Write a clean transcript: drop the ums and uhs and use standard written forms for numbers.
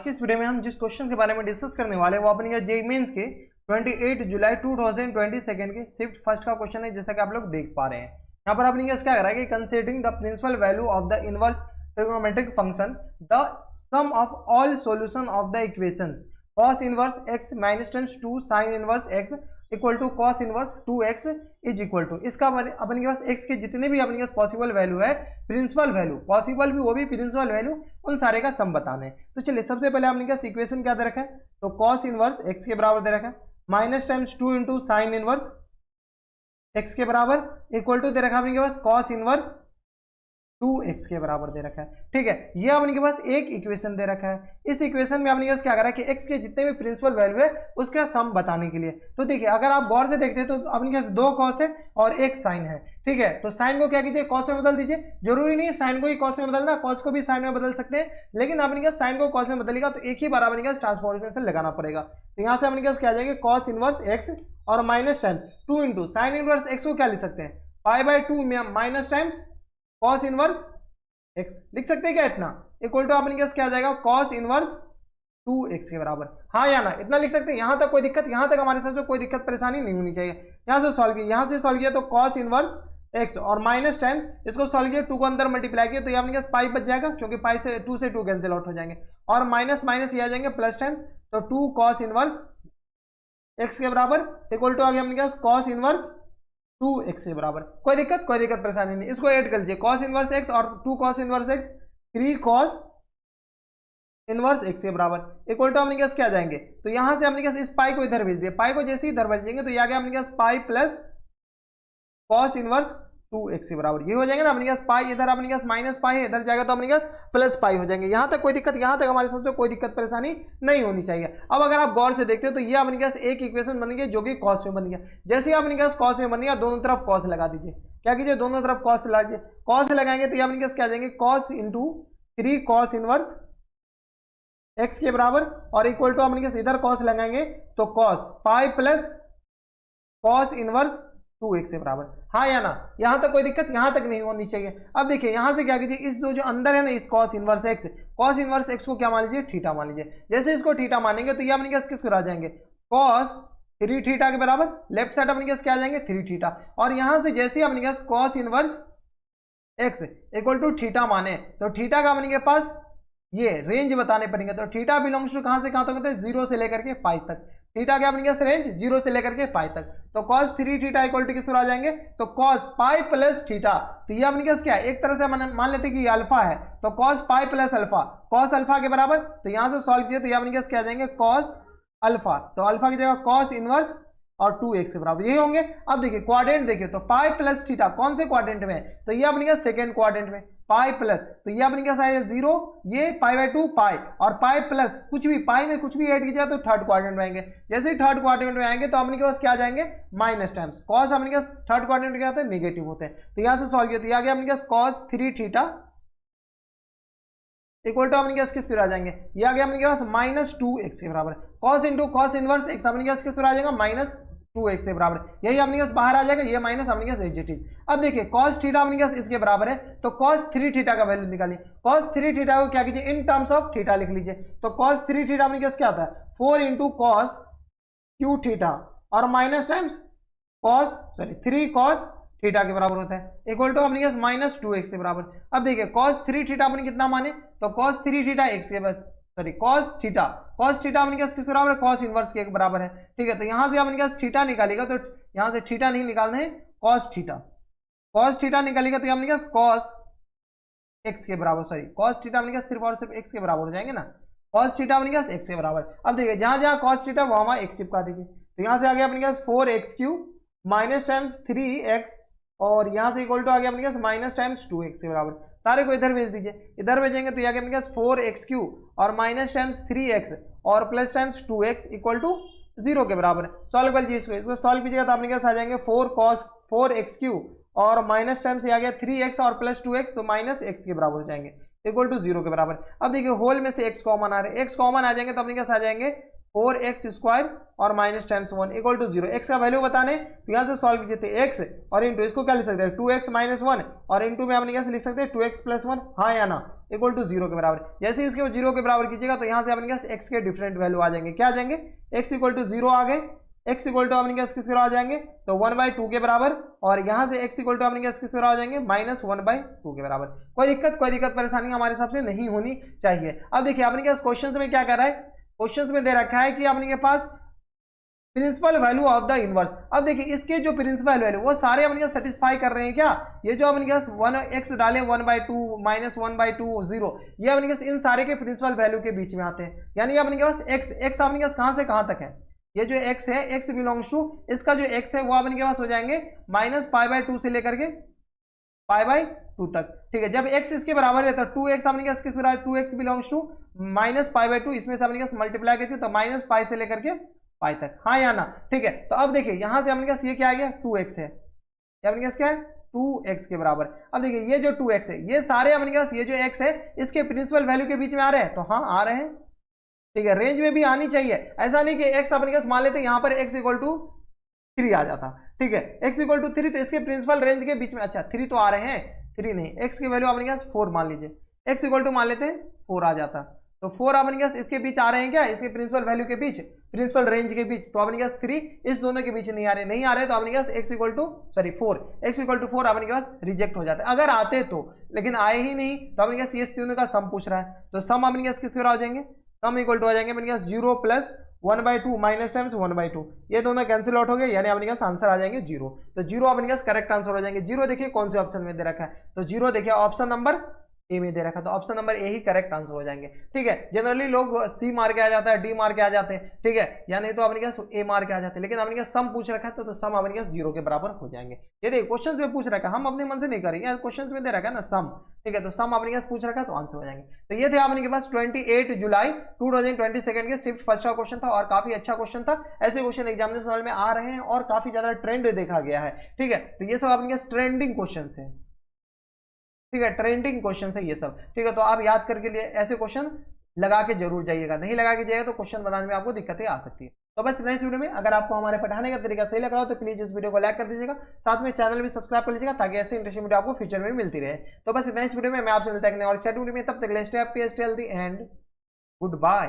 आज की इस वीडियो में हम जिस क्वेश्चन के बारे में डिस्कस करने वाले हैं वो अपने जेईई मेंस के 28 जुलाई 2022 के शिफ्ट फर्स्ट का क्वेश्चन है, जैसा कि आप लोग देख पा रहे हैं। यहाँ पर अपने क्या करा है कि considering the principal value of the inverse trigonometric function the sum of all solution of the equations cos inverse x minus 2 sin inverse x equal to cos inverse 2x is equal to, इसका अपने के पास x के जितने भी अपने के पास possible value है, principal value possible भी वो भी प्रिंसिपल वैल्यू, उन सारे का सम बताना है। तो चलिए सबसे पहले अपने के पास इक्वेशन क्या दे रखा है, तो cos इनवर्स x के बराबर दे रखा है minus times 2 into sine inverse x के बराबर इक्वल टू दे रखा है अपने के पास cos इनवर्स 2x के बराबर दे रखा है। ठीक है, ये अपने के पास एक इक्वेशन दे रखा है। इस इक्वेशन में अपने के पास क्या करा है कि x के जितने भी प्रिंसिपल वैल्यू है उसका सम बताने के लिए, तो देखिए अगर आप गौर से देखते हैं तो अपने के पास 2 cos है और 1 sin है। ठीक है, तो साइन को क्या कीजिए cos में बदल दीजिए, जरूरी नहीं है साइन को ही cos में बदलना, cos को भी साइन में बदल सकते हैं, लेकिन अपने के पास साइन को cos में बदलेगा तो एक ही बार अपने के पास ट्रांसफॉर्मेशन लगाना पड़ेगा। तो यहाँ से अपने के पास क्या आ जाएगा cos इनवर्स x और minus time 2 into sine inverse x को क्या लिख सकते हैं π/2 में minus times cos inverse x लिख सकते हैं क्या, इतना इक्वल टू अपने क्या आ जाएगा cos इनवर्स 2x के बराबर, हाँ या ना, इतना लिख सकते हैं। यहाँ तक कोई दिक्कत, यहाँ तक हमारे साथ कोई दिक्कत परेशानी नहीं होनी चाहिए। यहाँ से सॉल्व किया, यहाँ से सॉल्व किया तो cos इनवर्स x और माइनस टाइम्स इसको सॉल्व किया 2 को अंदर मल्टीप्लाई किया तो ये अपने पाई बच जाएगा, क्योंकि पाई से 2 से 2 कैंसिल आउट हो जाएंगे और माइनस माइनस ये आ जाएंगे प्लस टाइम्स, तो 2 cos इनवर्स x के बराबर इक्वल टू आ गया अपने cos इनवर्स 2x के बराबर। कोई दिक्कत परेशानी नहीं, इसको ऐड कर लीजिए cos इनवर्स x और 2 cos inverse x 3 cos inverse x के बराबर इक्वल टू अपने पास क्या जाएंगे, तो यहां से अपने पास इस पाई को इधर भेज दिया, पाई को जैसे ही इधर भेजेंगे तो ये आ गया अपने पास pi plus cos inverse 2x के बराबर, ये हो जाएंगे ना अपने पास पाई, इधर अपने पास माइनस पाई है, इधर जाएगा तो अपने पास प्लस पाई हो जाएंगे। यहाँ तक कोई दिक्कत, यहाँ तक हमारे साथ कोई दिक्कत परेशानी नहीं होनी चाहिए। अब अगर आप गौर से देखते हो तो ये अपने पास एक इक्वेशन बन गई जो कि cos में बन गया। जैसे ही अपने पास cos में बन गया दोनों तरफ cos लगा दीजिए, क्या कीजिए दोनों तरफ cos लगा दीजिए, cos लगाएंगे तो ये अपने पास क्या आ जाएंगे cos into 3 cos inverse x के बराबर और इक्वल टू अपने पास इधर cos लगाएंगे तो cos पाई प्लस cos इनवर्स 2x के बराबर, हाँ या ना, यहां तक कोई दिक्कत यहाँ तक नहीं होनी चाहिए। अब देखिए यहां से क्या कीजिए, इस जो अंदर है ना इस cos इनवर्स x को क्या मान लीजिए थीटा मान लीजिए। जैसे इसको थीटा मानेंगे तो ये अपने पास किसको आ जाएंगे cos 3 थीटा के बराबर, लेफ्ट साइड अपने पास क्या आ जाएंगे 3 थीटा, और यहां से जैसे ही अपने पास cos inverse x equal to theta माने तो थीटा का अपने के पास ये रेंज बताने पड़ेंगे, तो थीटा बिलोंग्स टू कहां से कहां तक होते हैं 0 से लेकर के पाई तक, थीटा क्या अपने पास रेंज 0 से लेकर के पाई तक, तो cos 3 थीटा इक्वल टू किस तरह आ जाएंगे तो cos पाई प्लस थीटा, तो ये अपने पास क्या है एक तरह से मान लेते हैं कि ये अल्फा है तो cos pi plus alpha cos alpha के बराबर, तो यहां से सॉल्व किया तो ये अपने पास क्या आ जाएंगे cos अल्फा, तो अल्फा की जगह cos इनवर्स और 2x के बराबर यही होंगे। अब देखिए क्वाड्रेंट देखिए तो पाई प्लस थीटा कौन से क्वाड्रेंट में है, तो ये अपने पास सेकंड क्वाड्रेंट में, पाई प्लस तो ये अपने पास आएगा 0, ये π/2 पाई और पाई प्लस कुछ भी पाई में कुछ भी ऐड कीजिए तो थर्ड क्वाड्रेंट में आएंगे। जैसे ही थर्ड क्वाड्रेंट में आएंगे तो अपने के पास क्या आ जाएंगे माइनस टाइम्स cos, अपने पास थर्ड क्वाड्रेंट क्या होता है नेगेटिव होते हैं, तो यहां से सॉल्व किया तो ये आ गया अपने पास cos 3 थीटा इक्वल टू अपने पास किस पर आ जाएंगे, ये आ गया अपने पास माइनस 2x के बराबर, cos into cos inverse x अपने पास किस पर आ जाएगा माइनस 2x के बराबर, यही अपने पास बाहर आ जाएगा, ये माइनस अपने पास एडजेटिव। अब देखिए cos थीटा अपने पास इसके बराबर है तो cos 3 थीटा का वैल्यू निकालिए, cos 3 थीटा को क्या कीजिए इन टर्म्स ऑफ थीटा लिख लीजिए, तो cos 3 थीटा अपने पास क्या आता है 4 इंटू cos q थीटा और minus times cos 3 cos theta के बराबर होता है इक्वल टू अपने पास माइनस 2x के बराबर। अब देखिए cos 3 थीटा अपने कितना माने तो cos 3 थीटा x के बराबर cos थीटा अपने पास किस बराबर cos इनवर्स के बराबर है। ठीक है, तो यहां से अपने पास थीटा निकालेगा तो यहां से थीटा नहीं निकालना है cos थीटा निकालेगा तो अपने पास cos x के बराबर cos थीटा अपने पास सिर्फ और सिर्फ x के बराबर हो जाएंगे ना, cos थीटा अपने पास x के बराबर। अब देखिए जहां जहां cos थीटा वहां x चिपका दीजिए, तो यहां से आ गया अपने पास 4x³ माइनस टाइम्स 3x और यहां से इक्वल टू आ गया अपने पास माइनस टाइम्स 2x के बराबर, सारे को इधर भेज दीजिए, इधर भेजेंगे तो ये आ गया अपने पास 4x³ और माइनस टाइम्स 3x और plus times 2x equal to 0 के बराबर। सॉल्व कर लीजिए इसको सॉल्व कीजिएगा तो अपने पास आ जाएंगे 4x³ और माइनस टाइम्स ये आ गया 3x और प्लस 2x तो माइनस x के बराबर हो जाएंगे इक्वल टू 0 के बराबर। अब देखिए होल में से x कॉमन आ रहे हैं, x कॉमन आ जाएंगे तो अपने पास आ जाएंगे 4x² और minus times 1 equal to 0, x का वैल्यू बताने तो यहाँ से सॉल्व कीजिए तो x और इंटू इसको क्या लिख सकते हैं 2x - 1 और इंटू में अपने कैसे लिख सकते हैं 2x + 1, हाँ या ना, इक्वल टू 0 के बराबर। जैसे इसके 0 के बराबर कीजिएगा तो यहाँ से अपने पास x के डिफरेंट वैल्यू आ जाएंगे। क्या आ जाएंगे? x इक्वल टू 0 आ गए, x इक्वल टू अपने पास किसके बराबर आ जाएंगे तो 1/2 के बराबर, और यहाँ से x इक्वल टू अपने पास किसके बराबर आ जाएंगे -1/2 के बराबर। कोई दिक्कत परेशानी हमारे हिसाब से नहीं होनी चाहिए। अब देखिए अपने पास क्वेश्चन में क्या कर रहा है, क्वेश्चन में दे रखा है कि अपने के पास principal value of the inverse. अब देखिए इसके जो प्रिंसिपल वैल्यू वो सारे अपने सेटिस्फाई कर रहे हैं क्या? ये जो अपने पास 1x डाले 1/2 -1/2 0, ये अपने पास इन सारे के प्रिंसिपल वैल्यू के बीच में आते हैं। यानी अपने पास x अपने पास कहां से कहां तक है, ये जो x है x बिलोंग्स टू, इसका जो x है वो अपने के पास हो जाएंगे -π/2 से लेकर के π/2 तक। ठीक है, जब x इसके बराबर है तो 2x अपने पास किस बराबर, 2x बिलोंग्स टू -π/2, इसमें से अपने पास मल्टीप्लाई करते तो -π से लेकर के पाई तक, हाँ या ना? ठीक है, तो अब देखिए यहां से अपने पास ये क्या आ गया 2x है, ये अपने पास क्या है 2x के बराबर। अब देखिए ये जो 2x है ये सारे अपने पास ये जो x है इसके प्रिंसिपल वैल्यू के बीच में आ रहे हैं, तो हाँ आ रहे हैं। ठीक है, रेंज में भी आनी चाहिए, ऐसा नहीं कि x अपने पास मान लेते यहाँ पर x इक्वल टू 3 आ जाता। ठीक है, x इक्वल टू 3 तो इसके प्रिंसिपल रेंज के बीच में, अच्छा 3 तो आ रहे हैं, 3 नहीं, x की वैल्यू अपने पास 4 मान लीजिए, x इक्वल टू मान लेते हैं 4 आ जाता, तो 4 अपने पास इसके बीच आ रहे हैं क्या, इसके प्रिंसिपल वैल्यू के बीच, प्रिंसिपल रेंज के बीच, तो अपने पास 3 इस दोनों के बीच नहीं आ रहे तो अपने पास x इक्वल टू 4 अपने पास रिजेक्ट हो जाता है। अगर आते तो, लेकिन आए ही नहीं, तो अपने पास ये तीनों का सम पूछ रहा है, तो सम अपने पास किसके बराबर हो जाएंगे, सम इक्वल टू आ जाएंगे अपने पास 0 + 1/2 माइनस टाइम्स 1/2, ये दोनों कैंसिल आउट हो गए, यानी अपने पास आंसर आ जाएंगे 0। तो 0 अपने पास करेक्ट आंसर हो जाएंगे। 0 देखिए कौन से ऑप्शन में दे रखा है, तो 0 देखिए ऑप्शन नंबर ए में दे रखा, तो option number A he correct answer हो जाएंगे। ठीक है, जनरली लोग सी मार के आ जाता है, डी मार के आ जाते हैं, ठीक है, या नहीं तो अपने पास ए मार के आ जाते हैं, लेकिन अपने पास सम पूछ रखा है तो सम अपने पास 0 के बराबर हो जाएंगे। ये देखिए क्वेश्चन में पूछ रखा है, हम अपने मन से नहीं करेंगे, क्वेश्चन में दे रखा है ना सम, ठीक है, तो सम अपने पास पूछ रखा है तो आंसर हो जाएंगे। तो ये थे अपने पास 28 जुलाई 2022 के शिफ्ट फर्स्ट का क्वेश्चन था, और काफी अच्छा क्वेश्चन था। ऐसे क्वेश्चन एग्जामिनेशन में आ रहे हैं और काफी ज्यादा ट्रेंड देखा गया है। ठीक है, तो ये सब अपने पास ट्रेंडिंग क्वेश्चन है, ठीक है, ट्रेंडिंग क्वेश्चन है ये सब। ठीक है, तो आप याद करके लिए ऐसे क्वेश्चन लगा के जरूर जाइएगा, नहीं लगा के जाइएगा तो क्वेश्चन बनाने में आपको दिक्कतें आ सकती है। तो बस इस वीडियो में अगर आपको हमारे पढ़ाने का तरीका सही लग रहा हो तो प्लीज इस वीडियो को लाइक कर दीजिएगा, साथ में चैनल भी सब्सक्राइब कर लीजिएगा ताकि ऐसे इंटरेस्टिंग वीडियो आपको फ्यूचर में मिलती रहे। तो बस इस वीडियो में मैं आपसे मिलता है और वीडियो में, तब तक stay healthy and good bye.